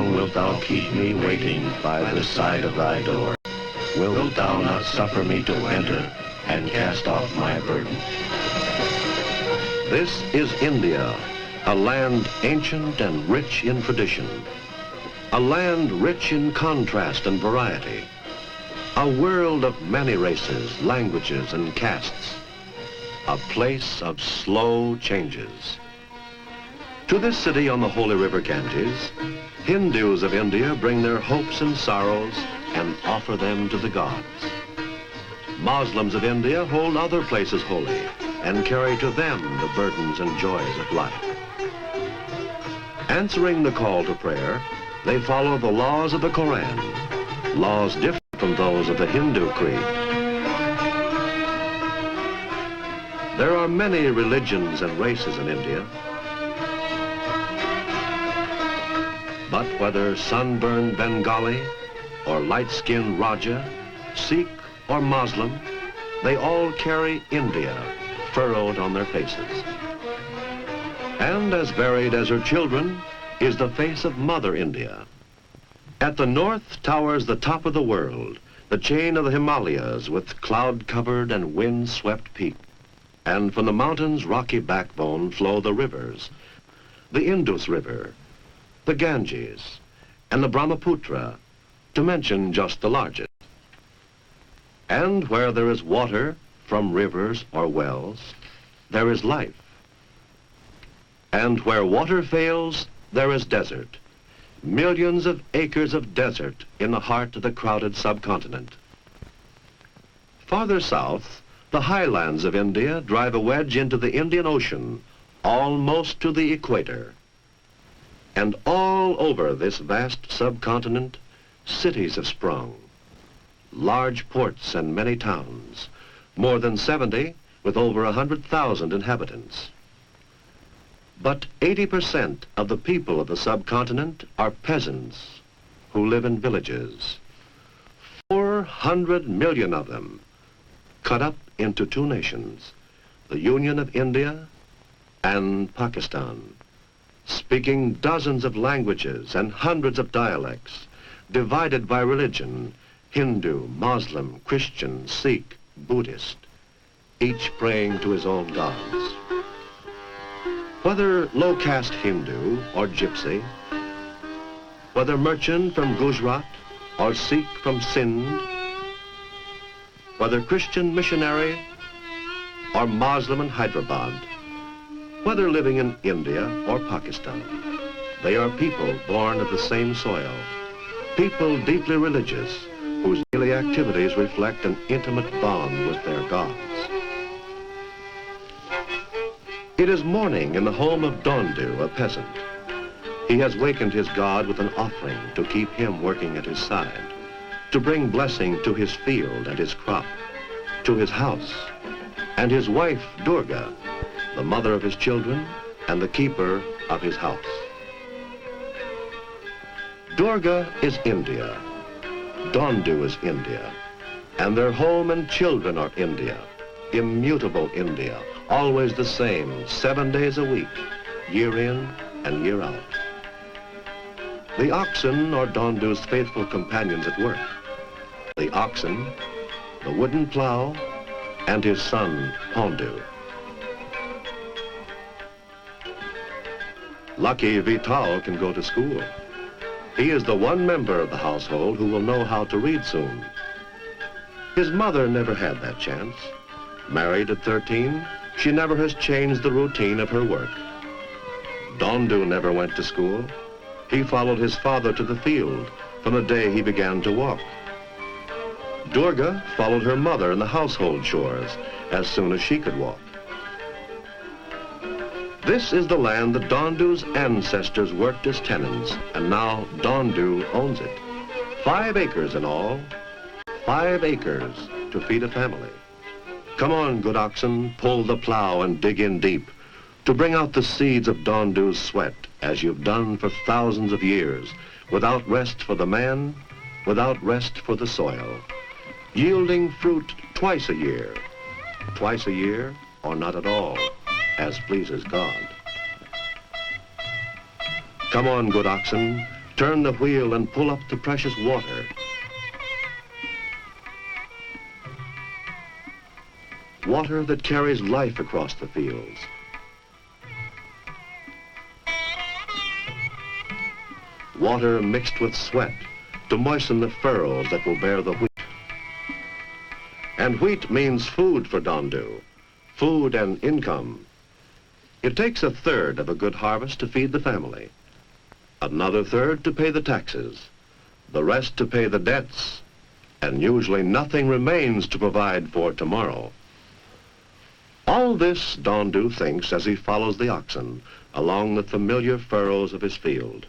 long wilt thou keep me waiting by the side of thy door? Wilt thou not suffer me to enter and cast off my burden? This is India, a land ancient and rich in tradition, a land rich in contrast and variety, a world of many races, languages, and castes, a place of slow changes. To this city on the holy river Ganges, Hindus of India bring their hopes and sorrows and offer them to the gods. Muslims of India hold other places holy and carry to them the burdens and joys of life. Answering the call to prayer, they follow the laws of the Koran, laws different from those of the Hindu creed. There are many religions and races in India, but whether sunburned Bengali or light-skinned Raja, Sikh or Muslim, they all carry India furrowed on their faces. And as varied as her children is the face of Mother India. At the north towers the top of the world, the chain of the Himalayas with cloud-covered and wind-swept peaks. And from the mountain's rocky backbone flow the rivers, the Indus River, the Ganges, and the Brahmaputra, to mention just the largest. And where there is water from rivers or wells, there is life. And where water fails, there is desert. Millions of acres of desert in the heart of the crowded subcontinent. Farther south, the highlands of India drive a wedge into the Indian Ocean, almost to the equator. And all over this vast subcontinent, cities have sprung. Large ports and many towns, more than 70 with over 100,000 inhabitants. But 80% of the people of the subcontinent are peasants who live in villages. 400 million of them, cut up into two nations, the Union of India and Pakistan, speaking dozens of languages and hundreds of dialects, divided by religion, Hindu, Muslim, Christian, Sikh, Buddhist, each praying to his own gods. Whether low-caste Hindu or Gypsy, whether merchant from Gujarat or Sikh from Sindh, whether Christian missionary or Muslim in Hyderabad, whether living in India or Pakistan, they are people born of the same soil, people deeply religious, whose daily activities reflect an intimate bond with their gods. It is morning in the home of Dondu, a peasant. He has wakened his god with an offering to keep him working at his side, to bring blessing to his field and his crop, to his house, and his wife, Durga, the mother of his children and the keeper of his house. Durga is India, Dondu is India, and their home and children are India, immutable India, always the same, 7 days a week, year in and year out. The oxen are Dondu's faithful companions at work. The oxen, the wooden plow, and his son, Hondu. Lucky Vital can go to school. He is the one member of the household who will know how to read soon. His mother never had that chance. Married at 13, she never has changed the routine of her work. Dondu never went to school. He followed his father to the field from the day he began to walk. Durga followed her mother in the household chores as soon as she could walk. This is the land that Dondu's ancestors worked as tenants, and now Dondu owns it. 5 acres in all, 5 acres to feed a family. Come on, good oxen, pull the plow and dig in deep to bring out the seeds of Dondu's sweat, as you've done for thousands of years, without rest for the man, without rest for the soil, yielding fruit twice a year or not at all, as pleases God. Come on, good oxen, turn the wheel and pull up the precious water. Water that carries life across the fields. Water mixed with sweat to moisten the furrows that will bear the wheat. And wheat means food for Dondu, food and income. It takes a third of a good harvest to feed the family, another third to pay the taxes, the rest to pay the debts, and usually nothing remains to provide for tomorrow. All this Dondu thinks as he follows the oxen along the familiar furrows of his field.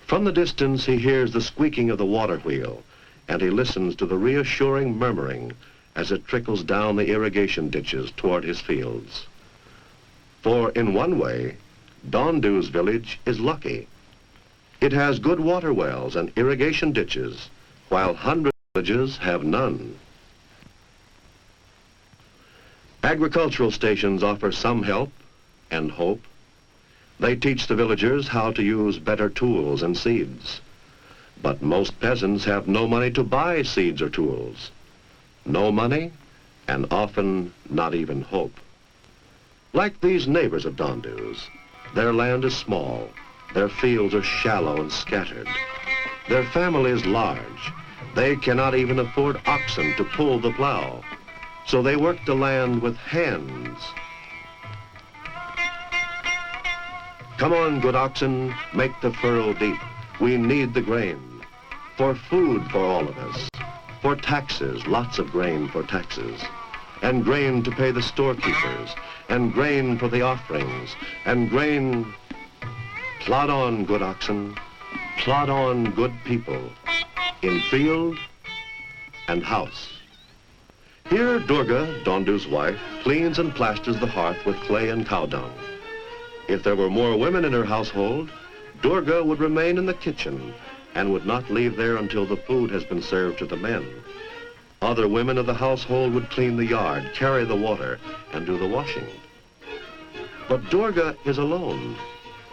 From the distance he hears the squeaking of the water wheel, and he listens to the reassuring murmuring as it trickles down the irrigation ditches toward his fields. For in one way, Dondu's village is lucky. It has good water wells and irrigation ditches, while hundreds of villages have none. Agricultural stations offer some help and hope. They teach the villagers how to use better tools and seeds. But most peasants have no money to buy seeds or tools. No money, and often not even hope. Like these neighbors of Dondu's, their land is small, their fields are shallow and scattered. Their family is large. They cannot even afford oxen to pull the plow, so they work the land with hands. Come on, good oxen, make the furrow deep. We need the grain. For food for all of us. For taxes, lots of grain for taxes. And grain to pay the storekeepers. And grain for the offerings. And grain... Plod on, good oxen. Plod on, good people. In field and house. Here Durga, Dondu's wife, cleans and plasters the hearth with clay and cow dung. If there were more women in her household, Durga would remain in the kitchen and would not leave there until the food has been served to the men. Other women of the household would clean the yard, carry the water, and do the washing. But Durga is alone.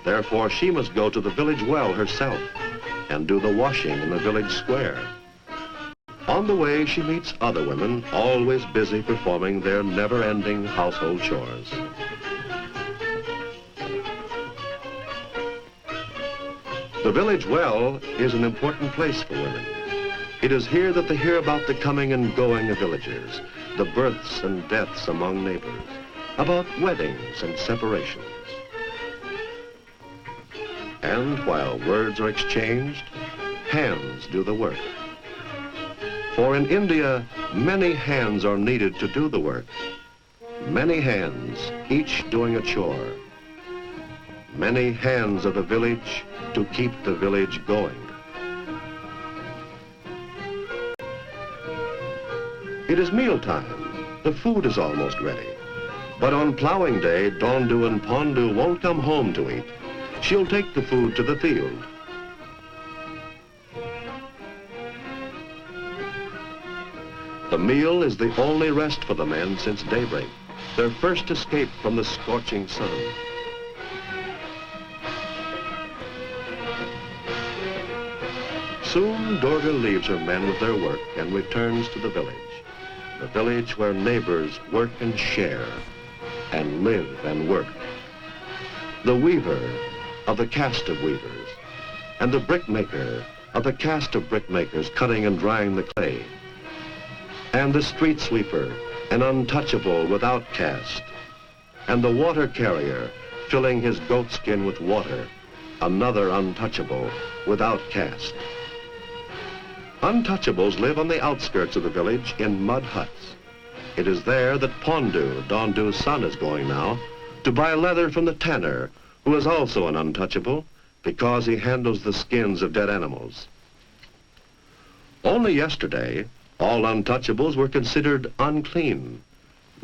Therefore, she must go to the village well herself and do the washing in the village square. On the way, she meets other women, always busy performing their never-ending household chores. The village well is an important place for women. It is here that they hear about the coming and going of villagers, the births and deaths among neighbors, about weddings and separations. And while words are exchanged, hands do the work. For in India, many hands are needed to do the work. Many hands, each doing a chore. Many hands of the village to keep the village going. It is mealtime. The food is almost ready. But on plowing day, Dondu and Pondu won't come home to eat. She'll take the food to the field. The meal is the only rest for the men since daybreak, their first escape from the scorching sun. Soon Durga leaves her men with their work and returns to the village where neighbors work and share, and live and work. The weaver of the caste of weavers, and the brickmaker of the caste of brickmakers cutting and drying the clay, and the street sweeper, an untouchable without caste, and the water carrier filling his goatskin with water, another untouchable without caste. Untouchables live on the outskirts of the village in mud huts. It is there that Pondu, Dondu's son, is going now to buy leather from the tanner, who is also an untouchable because he handles the skins of dead animals. Only yesterday, all untouchables were considered unclean.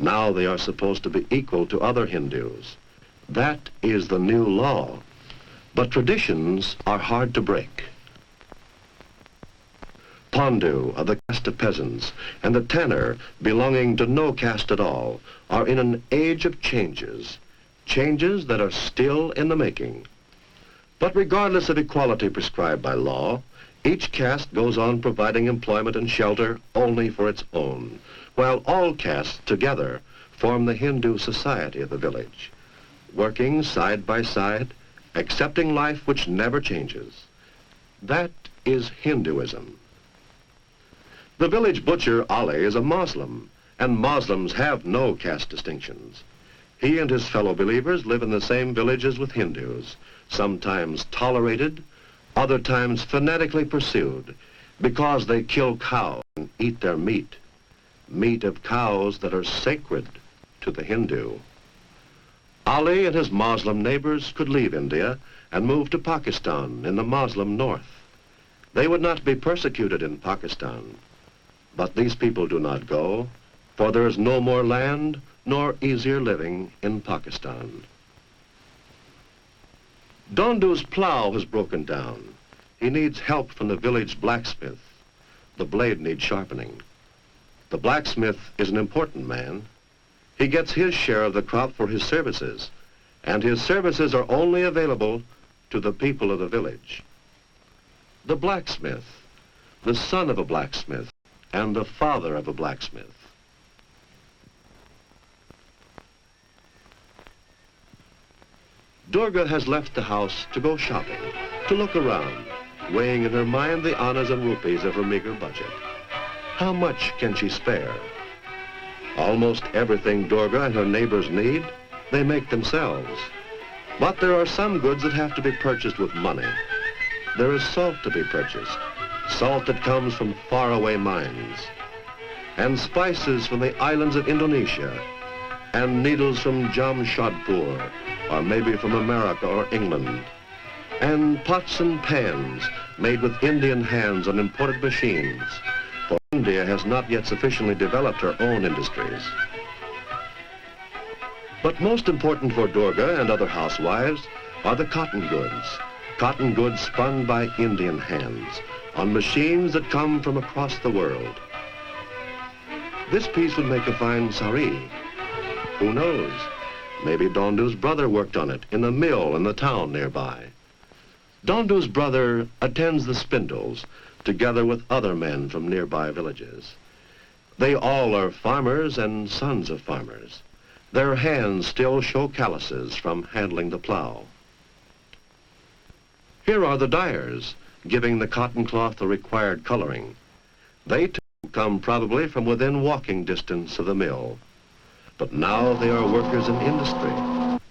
Now they are supposed to be equal to other Hindus. That is the new law. But traditions are hard to break. Pondu of the caste of peasants and the tanner belonging to no caste at all are in an age of changes, changes that are still in the making. But regardless of equality prescribed by law, each caste goes on providing employment and shelter only for its own, while all castes together form the Hindu society of the village, working side by side, accepting life which never changes. That is Hinduism. The village butcher, Ali, is a Muslim, and Muslims have no caste distinctions. He and his fellow believers live in the same villages with Hindus, sometimes tolerated, other times fanatically pursued, because they kill cows and eat their meat of cows that are sacred to the Hindu. Ali and his Muslim neighbors could leave India and move to Pakistan in the Muslim north. They would not be persecuted in Pakistan, but these people do not go, for there is no more land nor easier living in Pakistan. Dondu's plow has broken down. He needs help from the village blacksmith. The blade needs sharpening. The blacksmith is an important man. He gets his share of the crop for his services, and his services are only available to the people of the village. The blacksmith, the son of a blacksmith, and the father of a blacksmith. Durga has left the house to go shopping, to look around, weighing in her mind the annas and rupees of her meager budget. How much can she spare? Almost everything Durga and her neighbors need, they make themselves. But there are some goods that have to be purchased with money. There is salt to be purchased, salt that comes from faraway mines, and spices from the islands of Indonesia, and needles from Jamshedpur, or maybe from America or England, and pots and pans made with Indian hands on imported machines, for India has not yet sufficiently developed her own industries. But most important for Durga and other housewives are the cotton goods spun by Indian hands on machines that come from across the world. This piece would make a fine sari. Who knows? Maybe Dondu's brother worked on it in a mill in the town nearby. Dondu's brother attends the spindles together with other men from nearby villages. They all are farmers and sons of farmers. Their hands still show calluses from handling the plow. Here are the dyers, giving the cotton cloth the required coloring. They too come probably from within walking distance of the mill. But now they are workers in industry,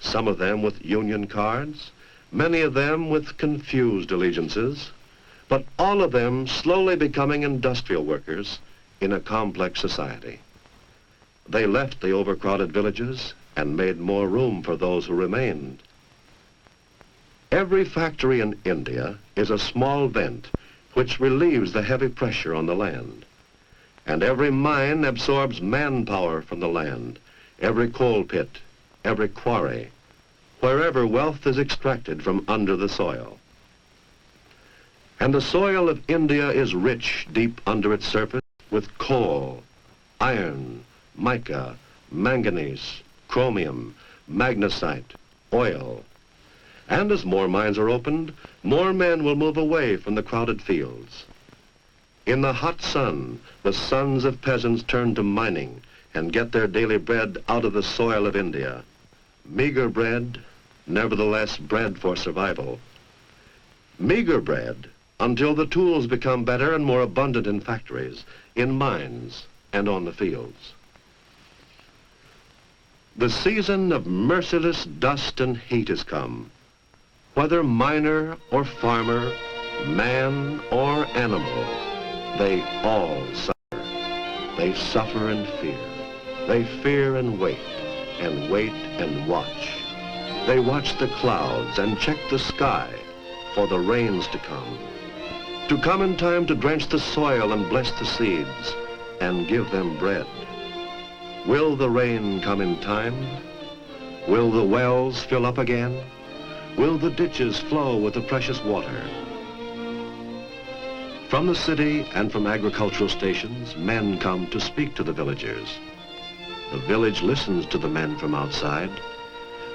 some of them with union cards, many of them with confused allegiances, but all of them slowly becoming industrial workers in a complex society. They left the overcrowded villages and made more room for those who remained. Every factory in India is a small vent which relieves the heavy pressure on the land. And every mine absorbs manpower from the land, every coal pit, every quarry, wherever wealth is extracted from under the soil. And the soil of India is rich deep under its surface with coal, iron, mica, manganese, chromium, magnesite, oil. And as more mines are opened, more men will move away from the crowded fields. In the hot sun, the sons of peasants turn to mining and get their daily bread out of the soil of India. Meager bread, nevertheless bread for survival. Meager bread until the tools become better and more abundant in factories, in mines, and on the fields. The season of merciless dust and heat has come. Whether miner or farmer, man or animal, they all suffer. They suffer and fear. They fear and wait and watch. They watch the clouds and check the sky for the rains to come in time to drench the soil and bless the seeds and give them bread. Will the rain come in time? Will the wells fill up again? Will the ditches flow with the precious water? From the city and from agricultural stations, men come to speak to the villagers. The village listens to the men from outside,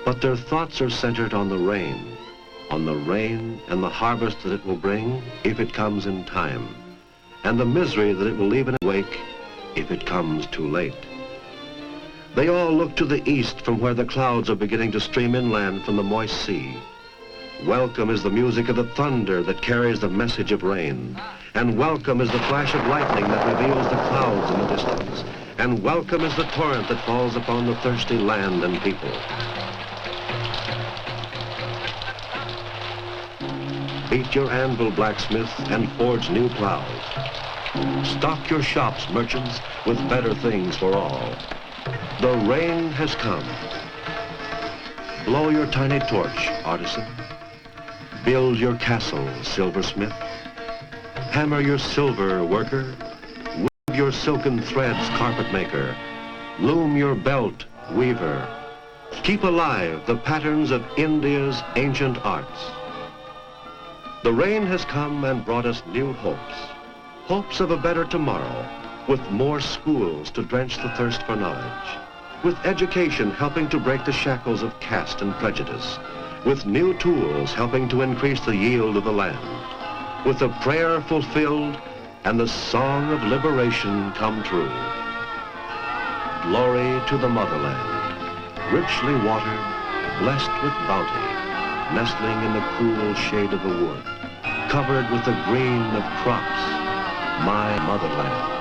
but their thoughts are centered on the rain, on the rain and the harvest that it will bring if it comes in time, and the misery that it will leave in its wake if it comes too late. They all look to the east from where the clouds are beginning to stream inland from the moist sea. Welcome is the music of the thunder that carries the message of rain, and welcome is the flash of lightning that reveals the clouds in the distance, and welcome is the torrent that falls upon the thirsty land and people. Beat your anvil, blacksmith, and forge new plows. Stock your shops, merchants, with better things for all. The rain has come. Blow your tiny torch, artisan. Build your castle, silversmith. Hammer your silver, worker. Weave your silken threads, carpet maker. Loom your belt, weaver. Keep alive the patterns of India's ancient arts. The rain has come and brought us new hopes. Hopes of a better tomorrow, with more schools to drench the thirst for knowledge, with education helping to break the shackles of caste and prejudice, with new tools helping to increase the yield of the land, with a prayer fulfilled and the song of liberation come true. Glory to the motherland, richly watered, blessed with bounty, nestling in the cool shade of the wood, covered with the green of crops, my motherland.